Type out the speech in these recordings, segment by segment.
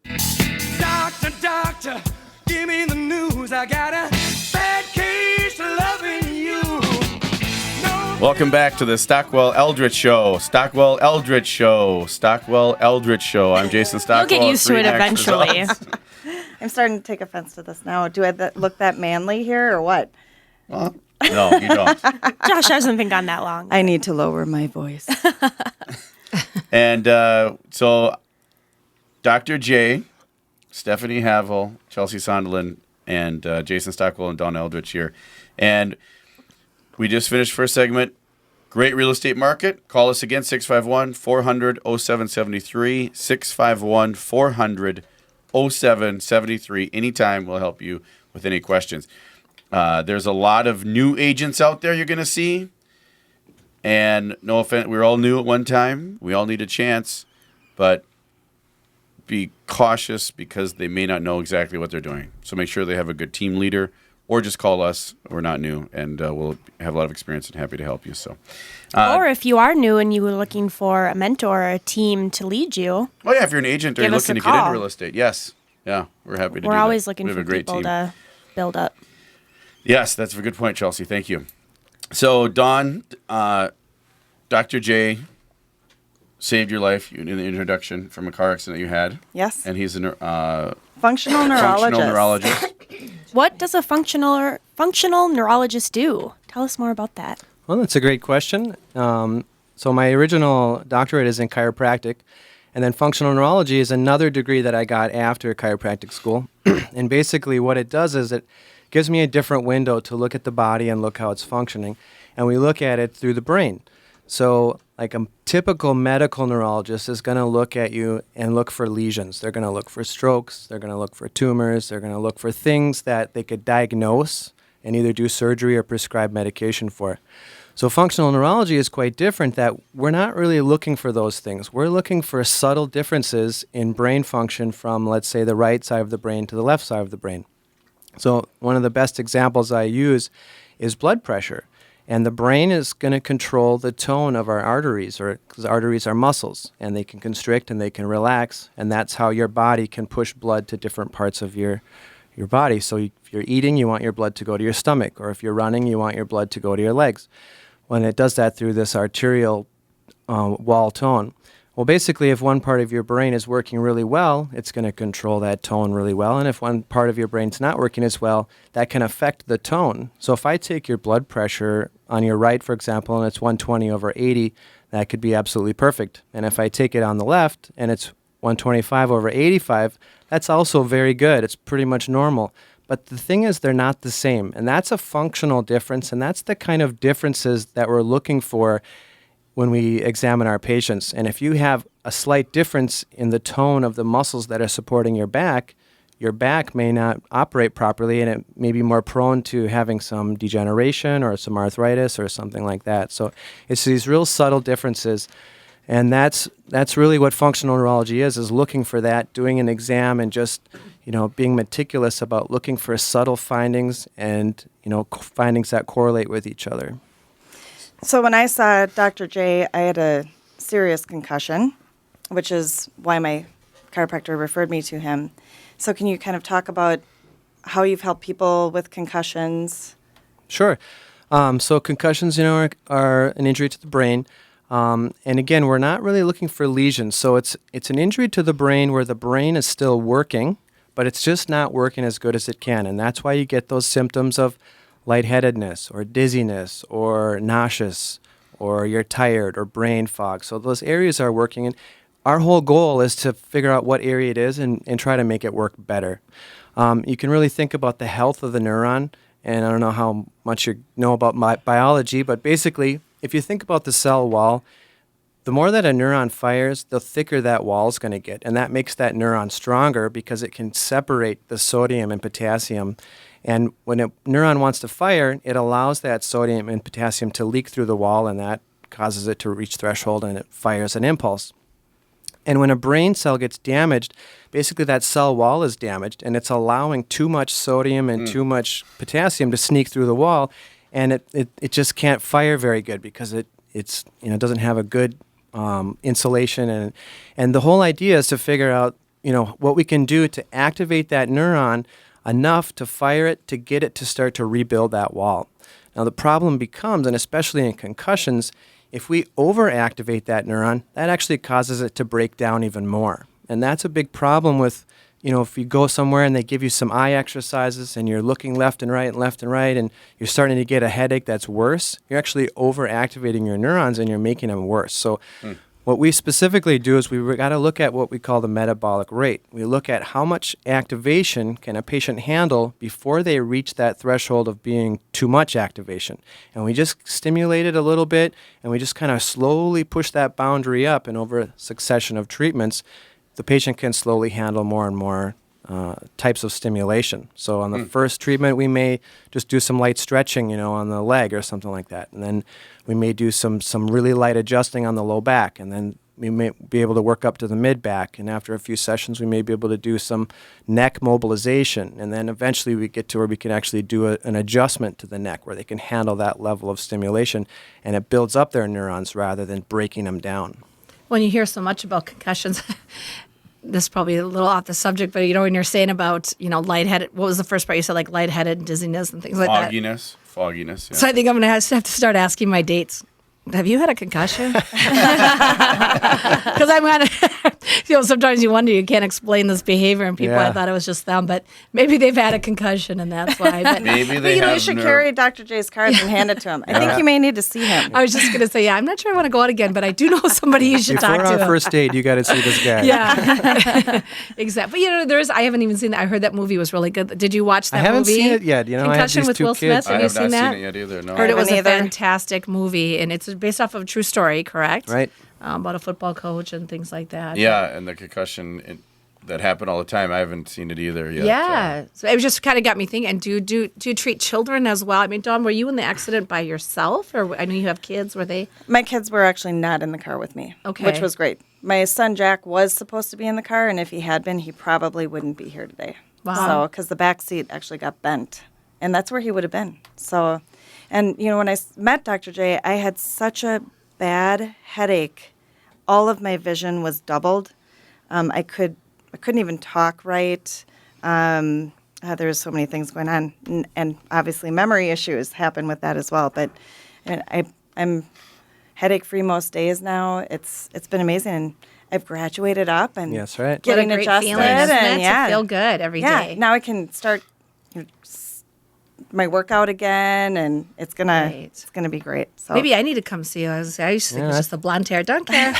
Doctor, doctor, give me the news. I got a bad case of loving you. No. Welcome back to the Stockwell Eldritch Show. Stockwell Eldritch Show. Stockwell Eldritch Show. I'm Jason Stockwell. You'll get used to it eventually. I'm starting to take offense to this now. Do I look that manly here or what? Well, no, you don't. Josh hasn't been gone that long. I need to lower my voice. And so Dr. J, Stephanie Havel, Chelsea Sonderland, and Jason Stockwell and Dawn Eldritch here. And we just finished first segment. Great real estate market. Call us again, 651-400-0773, 651-400-0773. Anytime we'll help you with any questions. There's a lot of new agents out there you're going to see. And no offense, we were all new at one time. We all need a chance. But be cautious because they may not know exactly what they're doing. So make sure they have a good team leader or just call us. We're not new, and we'll have a lot of experience and happy to help you. So, or if you are new and you were looking for a mentor or a team to lead you. Oh, yeah, if you're an agent or you're looking to get into real estate. Yes. Yeah, we're happy to do that. We're always looking we have for a great people team. to build up. Yes, that's a good point, Chelsea. Thank you. So, Dawn, Dr. J saved your life in the introduction from a car accident you had. Yes. And he's a functional neurologist. What does a functional neurologist do? Tell us more about that. Well, that's a great question. So my original doctorate is in chiropractic, and then functional neurology is another degree that I got after chiropractic school. And basically what it does is it gives me a different window to look at the body and look how it's functioning. And we look at it through the brain. So like a typical medical neurologist is going to look at you and look for lesions. They're going to look for strokes. They're going to look for tumors. They're going to look for things that they could diagnose and either do surgery or prescribe medication for. So functional neurology is quite different, that we're not really looking for those things. We're looking for subtle differences in brain function from, let's say, the right side of the brain to the left side of the brain. So one of the best examples I use is blood pressure. And the brain is going to control the tone of our arteries, because arteries are muscles, and they can constrict and they can relax, and that's how your body can push blood to different parts of your body. So if you're eating, you want your blood to go to your stomach, or if you're running, you want your blood to go to your legs. When it does that through this arterial wall tone, well, basically, if one part of your brain is working really well, it's going to control that tone really well. And if one part of your brain's not working as well, that can affect the tone. So if I take your blood pressure on your right, for example, and it's 120/80, that could be absolutely perfect. And if I take it on the left and it's 125/85, that's also very good. It's pretty much normal. But the thing is, they're not the same. And that's a functional difference. And that's the kind of differences that we're looking for when we examine our patients. And if you have a slight difference in the tone of the muscles that are supporting your back may not operate properly, and it may be more prone to having some degeneration or some arthritis or something like that. So it's these real subtle differences. And that's really what functional neurology is looking for that, doing an exam and just, being meticulous about looking for subtle findings and, findings that correlate with each other. So when I saw Dr. J, I had a serious concussion, which is why my chiropractor referred me to him. So can you kind of talk about how you've helped people with concussions? Sure. So concussions, are an injury to the brain. And again, we're not really looking for lesions. So it's an injury to the brain where the brain is still working, but it's just not working as good as it can. And that's why you get those symptoms of lightheadedness or dizziness or nauseous, or you're tired or brain fog. So those areas are working. And our whole goal is to figure out what area it is and try to make it work better. You can really think about the health of the neuron. And I don't know how much you know about biology, but basically, if you think about the cell wall, the more that a neuron fires, the thicker that wall is going to get. And that makes that neuron stronger because it can separate the sodium and potassium. And when a neuron wants to fire, it allows that sodium and potassium to leak through the wall, and that causes it to reach threshold, and it fires an impulse. And when a brain cell gets damaged, basically that cell wall is damaged, and it's allowing too much sodium and too much potassium to sneak through the wall, and it just can't fire very good because it doesn't have a good insulation. And the whole idea is to figure out what we can do to activate that neuron enough to fire it, to get it to start to rebuild that wall. Now, the problem becomes, and especially in concussions, if we overactivate that neuron, that actually causes it to break down even more. And that's a big problem with, if you go somewhere and they give you some eye exercises and you're looking left and right, and you're starting to get a headache that's worse, you're actually overactivating your neurons and you're making them worse. So what we specifically do is we got to look at what we call the metabolic rate. We look at how much activation can a patient handle before they reach that threshold of being too much activation. And we just stimulate it a little bit, and we just kind of slowly push that boundary up, and over a succession of treatments, the patient can slowly handle more and more types of stimulation. So on the first treatment, we may just do some light stretching, on the leg or something like that. And then we may do some really light adjusting on the low back. And then we may be able to work up to the mid back. And after a few sessions, we may be able to do some neck mobilization. And then eventually we get to where we can actually do an adjustment to the neck where they can handle that level of stimulation. And it builds up their neurons rather than breaking them down. When you hear so much about concussions, this is probably a little off the subject, but when you're saying about, lightheaded, what was the first part you said, like lightheaded and dizziness and things like that? Fogginess. Yeah. So I think I'm going to have to start asking my dates. Have you had a concussion? Because I'm kind of, sometimes you wonder, you can't explain this behavior in people. Yeah. I thought it was just them, but maybe they've had a concussion and that's why. But Maybe they You have should carry Dr. J's cards and hand it to him. I think you may need to see him. I was just going to say, I'm not sure I want to go out again, but I do know somebody you should Before talk to. our first date, you got to see this guy. Yeah, exactly. But I haven't even seen that. I heard that movie was really good. Did you watch that movie? I haven't seen it yet. I have Concussion these with two Will kids. Smith. Have you seen that? I have not seen it yet either. No. Heard it was a Neither. fantastic movie, and it's based off of a true story, correct? Right. About a football coach and things like that. Yeah, and the concussion that happened all the time. I haven't seen it either yet. Yeah. So it just kind of got me thinking. And do you treat children as well? I mean, Dawn, were you in the accident by yourself, or I know you have kids? Were they? My kids were actually not in the car with me, Okay. which was great. My son Jack was supposed to be in the car, and if he had been, he probably wouldn't be here today. Wow. So, because the back seat actually got bent, and that's where he would have been. So, and when I met Dr. J, I had such a bad headache. All of my vision was doubled. I couldn't even talk right. There was so many things going on, and obviously memory issues happen with that as well. But I'm headache free most days now. It's been amazing. And I've graduated up and Yes, right. getting what a great adjusted feeling, isn't and it, to feel good every day. Now I can start my workout again, and it's gonna be great. So Maybe I need to come see you. I used to think it Yeah, was just the blonde hair. Don't care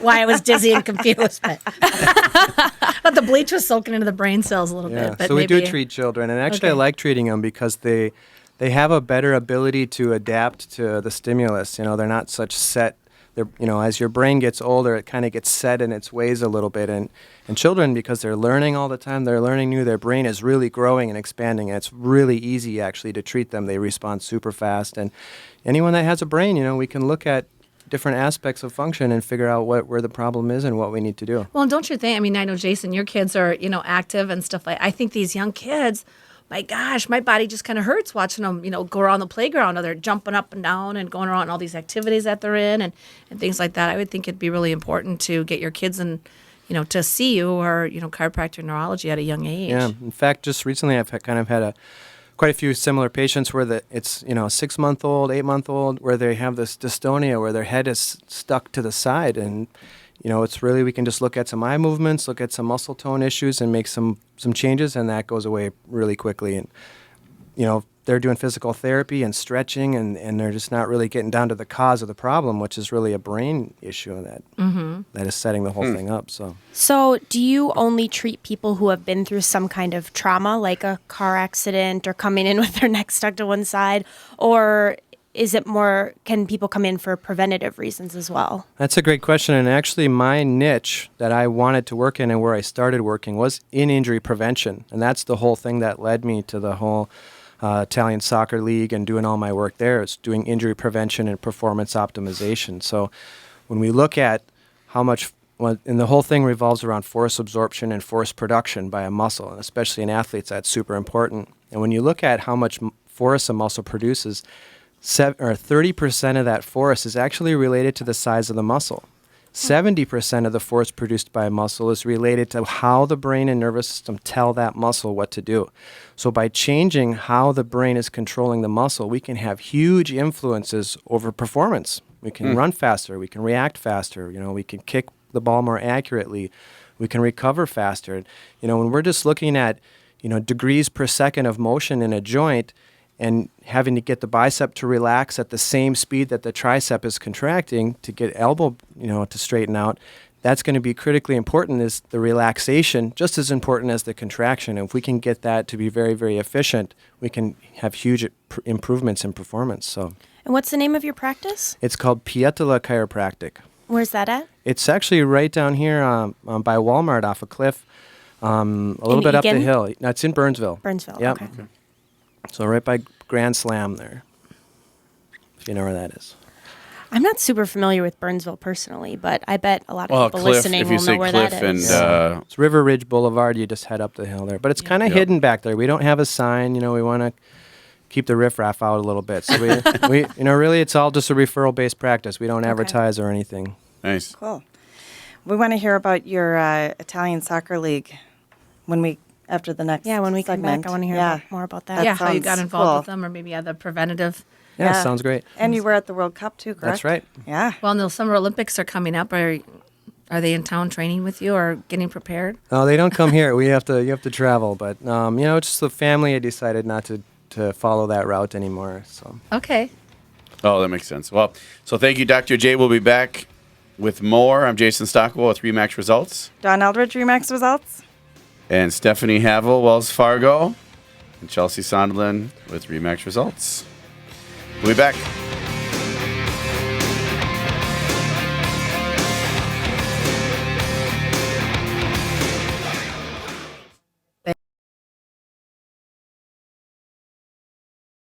why I was dizzy and confused. But the bleach was soaking into the brain cells a little Yeah. bit. But So we do maybe- treat children, and actually I Okay. like treating them because they have a better ability to adapt to the stimulus. They're not such set. They're, as your brain gets older, it kind of gets set in its ways a little bit. And children, because they're learning all the time, they're learning new, their brain is really growing and expanding. And it's really easy, actually, to treat them. They respond super fast. And anyone that has a brain, we can look at different aspects of function and figure out where the problem is and what we need to do. Well, don't you think? I mean, I know, Jason, your kids are, active and stuff like. I think these young kids, my gosh, my body just kind of hurts watching them, go around the playground, or they're jumping up and down and going around all these activities that they're in and things like that. I would think it'd be really important to get your kids and, to see you or, chiropractor neurology at a young age. Yeah. In fact, just recently I've had quite a few similar patients where it's, a 6-month-old, 8-month-old, where they have this dystonia where their head is stuck to the side. And, it's really, we can just look at some eye movements, look at some muscle tone issues and make some changes, and that goes away really quickly. And, they're doing physical therapy and stretching, and they're just not really getting down to the cause of the problem, which is really a brain issue that is setting the whole thing up. So do you only treat people who have been through some kind of trauma, like a car accident or coming in with their neck stuck to one side? Or is it more, can people come in for preventative reasons as well? That's a great question. And actually, my niche that I wanted to work in and where I started working was in injury prevention. And that's the whole thing that led me to the whole Italian Soccer League and doing all my work there. It's doing injury prevention and performance optimization. So when we look at how much, and the whole thing revolves around force absorption and force production by a muscle, and especially in athletes, that's super important. And when you look at how much force a muscle produces, 30% of that force is actually related to the size of the muscle. 70% of the force produced by a muscle is related to how the brain and nervous system tell that muscle what to do. So by changing how the brain is controlling the muscle, we can have huge influences over performance. We can run faster, we can react faster, we can kick the ball more accurately, we can recover faster. When we're just looking at, degrees per second of motion in a joint, and having to get the bicep to relax at the same speed that the tricep is contracting to get elbow, to straighten out, that's going to be critically important. Is the relaxation just as important as the contraction? And if we can get that to be very, very efficient, we can have huge improvements in performance. So, And what's the name of your practice? it's called Pietila Chiropractic. Where's that at? It's actually right down here by Walmart off a cliff, a little bit up the Egan? hill. No, it's in Burnsville. Burnsville. Yep. Okay. So right by Grand Slam there, if you know where that is. I'm not super familiar with Burnsville personally, but I bet a lot of Well, people Cliff, listening if you will say know where Cliff that and is. It's River Ridge Boulevard. You just head up the hill there, but it's kind of hidden back there. We don't have a sign. We want to keep the riffraff out a little bit. So we really, it's all just a referral-based practice. We don't advertise or anything. nice. Cool. We want to hear about your Italian soccer league after the next Yeah, when we come segment. back, I want to hear more about that. Yeah, how you sounds got involved cool. with them, or maybe other preventative. Yeah, sounds great. And you were at the World Cup too, correct? That's right. Yeah. Well, and the Summer Olympics are coming up. Are they in town training with you or getting prepared? Oh, they don't come here. You have to travel. But just the family had decided not to follow that route anymore. So Okay. Oh, that makes sense. Well, so thank you, Dr. J. We'll be back with more. I'm Jason Stockwell with Remax Results. Don Eldridge, Remax Results. And Stephanie Havel, Wells Fargo. And Chelsea Sondland with Remax Results. We'll be back.